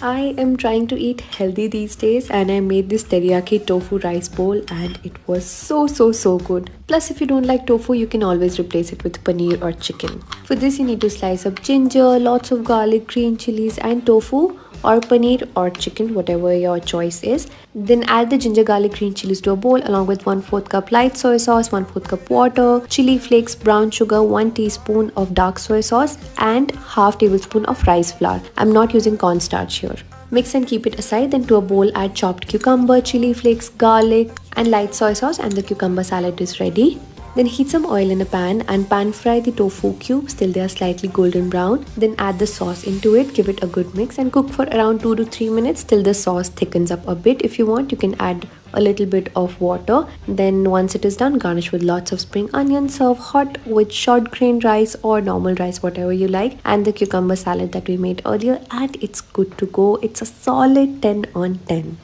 I am trying to eat healthy these days and I made this teriyaki tofu rice bowl and it was so good. Plus if you don't like tofu you can always replace it with paneer or chicken. For this you need to slice up ginger, lots of garlic, green chilies and tofu or paneer or chicken, whatever your choice is. Then add the ginger, garlic, green chilies to a bowl along with 1/4 cup light soy sauce, 1/4 cup water, chili flakes, brown sugar, 1 teaspoon of dark soy sauce and half tablespoon of rice flour. I'm not using cornstarch here. Mix and keep it aside. Then to a bowl add chopped cucumber, chili flakes, garlic and light soy sauce and the cucumber salad is ready. Then heat some oil in a pan and pan fry the tofu cubes till they are slightly golden brown. Then add the sauce into it, give it a good mix and cook for around 2 to 3 minutes till the sauce thickens up a bit. If you want, you can add a little bit of water. Then once it is done, garnish with lots of spring onions. Serve hot with short grain rice or normal rice, whatever you like, and the cucumber salad that we made earlier, and it's good to go. It's a solid 10 on 10.